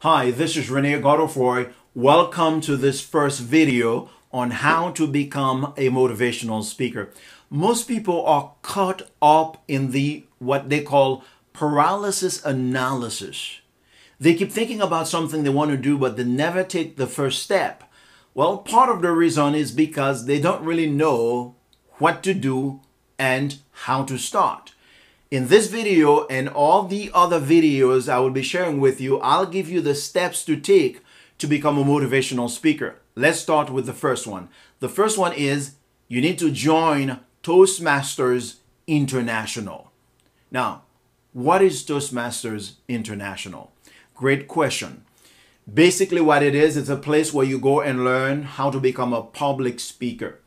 Hi, this is Rene Godefroy. Welcome to this first video on how to become a motivational speaker. Most people are caught up in what they call paralysis analysis. They keep thinking about something they want to do, but they never take the first step. Well, part of the reason is because they don't really know what to do and how to start. In this video and all the other videos I will be sharing with you, I'll give you the steps to take to become a motivational speaker. Let's start with the first one. The first one is you need to join Toastmasters International. Now, what is Toastmasters International? Great question. Basically what it is, it's a place where you go and learn how to become a public speaker.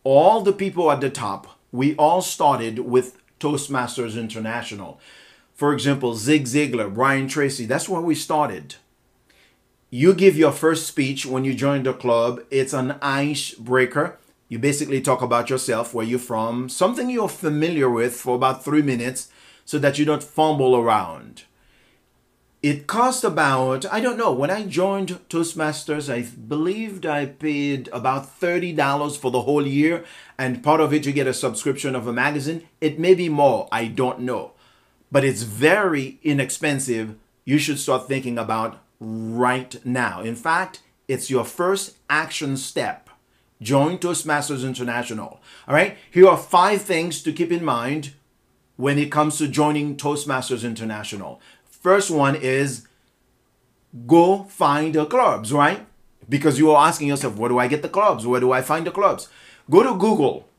All the people at the top, we all started with Toastmasters International. For example, Zig Ziglar, Brian Tracy, that's where we started. You give your first speech when you join the club. It's an icebreaker. You basically talk about yourself, where you're from, something you're familiar with for about 3 minutes so that you don't fumble around. It cost about, I don't know, when I joined Toastmasters, I believed I paid about $30 for the whole year, and part of it you get a subscription of a magazine. It may be more, I don't know. But it's very inexpensive. You should start thinking about right now. In fact, it's your first action step. Join Toastmasters International. All right, here are 5 things to keep in mind when it comes to joining Toastmasters International. First one is go find the clubs, right? Because you are asking yourself, where do I get the clubs? Where do I find the clubs? Go to Google,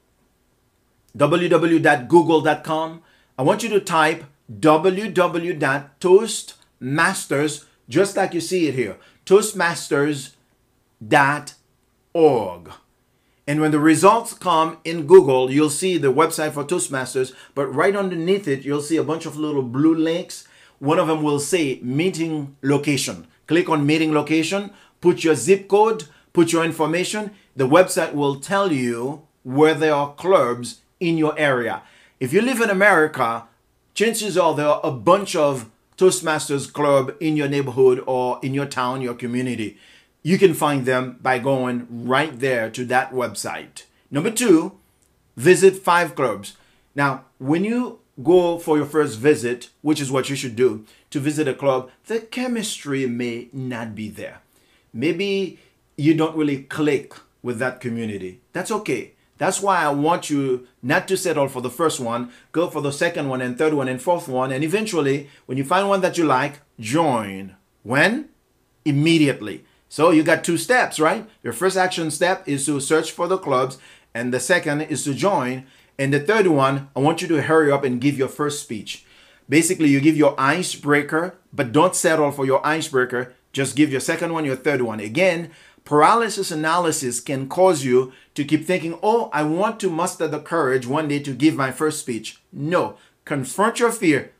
www.google.com. I want you to type www.toastmasters, just like you see it here, toastmasters.org. And when the results come in Google, you'll see the website for Toastmasters, but right underneath it, you'll see a bunch of little blue links. One of them will say meeting location. Click on meeting location, put your zip code, put your information. The website will tell you where there are clubs in your area. If you live in America, chances are there are a bunch of Toastmasters club in your neighborhood or in your town, your community. You can find them by going right there to that website. Number 2, visit 5 clubs. Now, when you go for your first visit, which is what you should do, to visit a club, the chemistry may not be there. Maybe you don't really click with that community. That's okay. That's why I want you not to settle for the first one. Go for the second one and third one and fourth one. And eventually, when you find one that you like, join. When? Immediately. So you got 2 steps, right? Your first action step is to search for the clubs. And the second is to join. And the third one, I want you to hurry up and give your first speech. Basically, you give your icebreaker, but don't settle for your icebreaker. Just give your second one, your third one. Again, paralysis analysis can cause you to keep thinking, oh, I want to muster the courage one day to give my first speech. No, confront your fear.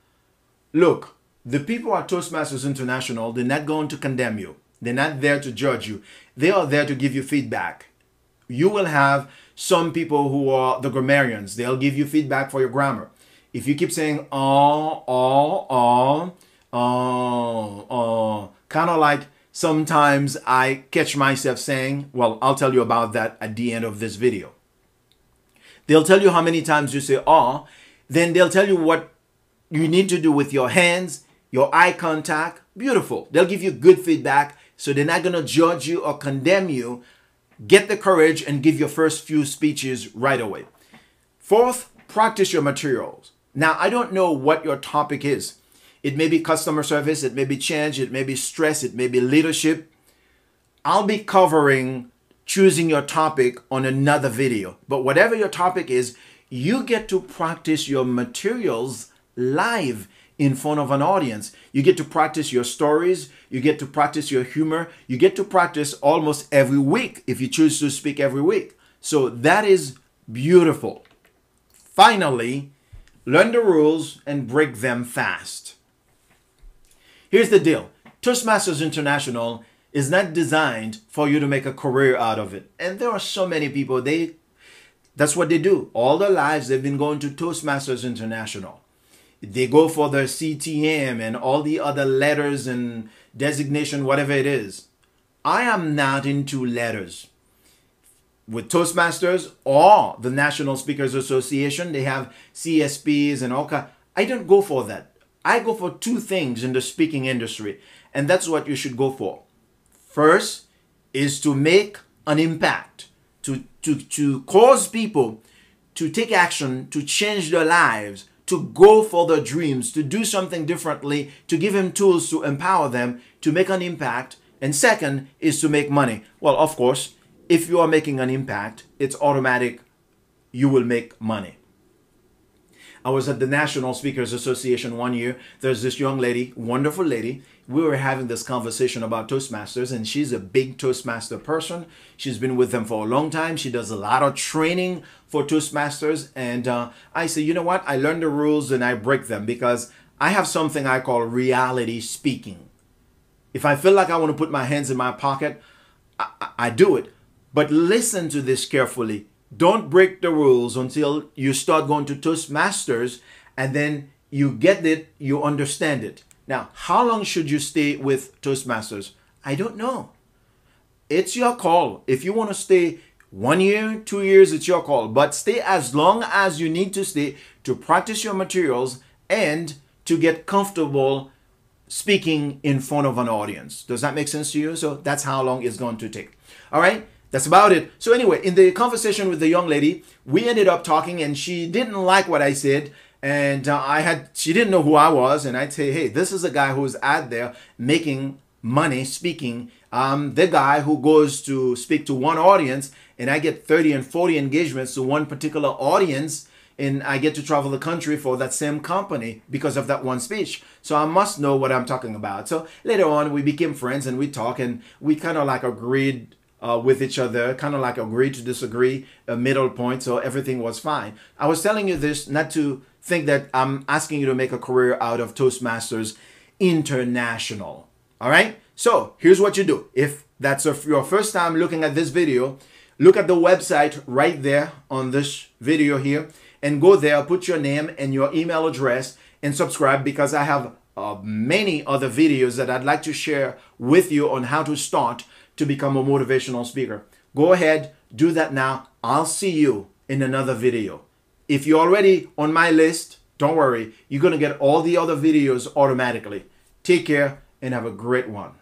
Look, the people at Toastmasters International, they're not going to condemn you. They're not there to judge you. They are there to give you feedback. You will have some people who are the grammarians. They'll give you feedback for your grammar. If you keep saying, kind of like sometimes I catch myself saying, well, I'll tell you about that at the end of this video. They'll tell you how many times you say, then they'll tell you what you need to do with your hands, your eye contact. Beautiful. They'll give you good feedback, so they're not going to judge you or condemn you. Get the courage and give your first few speeches right away. 4th, practice your materials. Now, I don't know what your topic is. It may be customer service, it may be change, it may be stress, it may be leadership. I'll be covering choosing your topic on another video. But whatever your topic is, you get to practice your materials live in front of an audience. You get to practice your stories. You get to practice your humor. You get to practice almost every week if you choose to speak every week. So that is beautiful. Finally, learn the rules and break them fast. Here's the deal. Toastmasters International is not designed for you to make a career out of it. And there are so many people, that's what they do. All their lives, they've been going to Toastmasters International. they go for their CTM and all the other letters and designation, whatever it is. I am not into letters. With Toastmasters or the National Speakers Association, they have CSPs and all kinds. I don't go for that. I go for two things in the speaking industry, and that's what you should go for. First is to make an impact, to cause people to take action, to change their lives, to go for their dreams, to do something differently, to give them tools to empower them, to make an impact. And second is to make money. Well, of course, if you are making an impact, it's automatic. You will make money. I was at the National Speakers Association one year. There's this young lady, wonderful lady. We were having this conversation about Toastmasters, and she's a big Toastmaster person. She's been with them for a long time. She does a lot of training for Toastmasters. And I say, you know what? I learn the rules and I break them because I have something I call reality speaking. If I feel like I want to put my hands in my pocket, I do it. But listen to this carefully. Don't break the rules until you start going to Toastmasters and then you get it, you understand it. Now, how long should you stay with Toastmasters? I don't know. It's your call. If you want to stay 1 year, 2 years, it's your call. But stay as long as you need to stay to practice your materials and to get comfortable speaking in front of an audience. Does that make sense to you? So that's how long it's going to take. All right. That's about it. So anyway, in the conversation with the young lady, we ended up talking and she didn't like what I said. And she didn't know who I was. And I'd say, hey, this is a guy who's out there making money speaking. The guy who goes to speak to one audience and I get 30 and 40 engagements to one particular audience. And I get to travel the country for that same company because of that one speech. So I must know what I'm talking about. So later on, we became friends and we talked and we kind of like agreed with each other, kind of like agree to disagree, a middle point, so everything was fine. I was telling you this not to think that I'm asking you to make a career out of Toastmasters International. All right? So here's what you do. If that's your first time looking at this video, look at the website right there on this video here and go there, put your name and your email address and subscribe because I have many other videos that I'd like to share with you on how to start to become a motivational speaker. Go ahead, do that now. I'll see you in another video. If you're already on my list, don't worry. You're going to get all the other videos automatically. Take care and have a great one.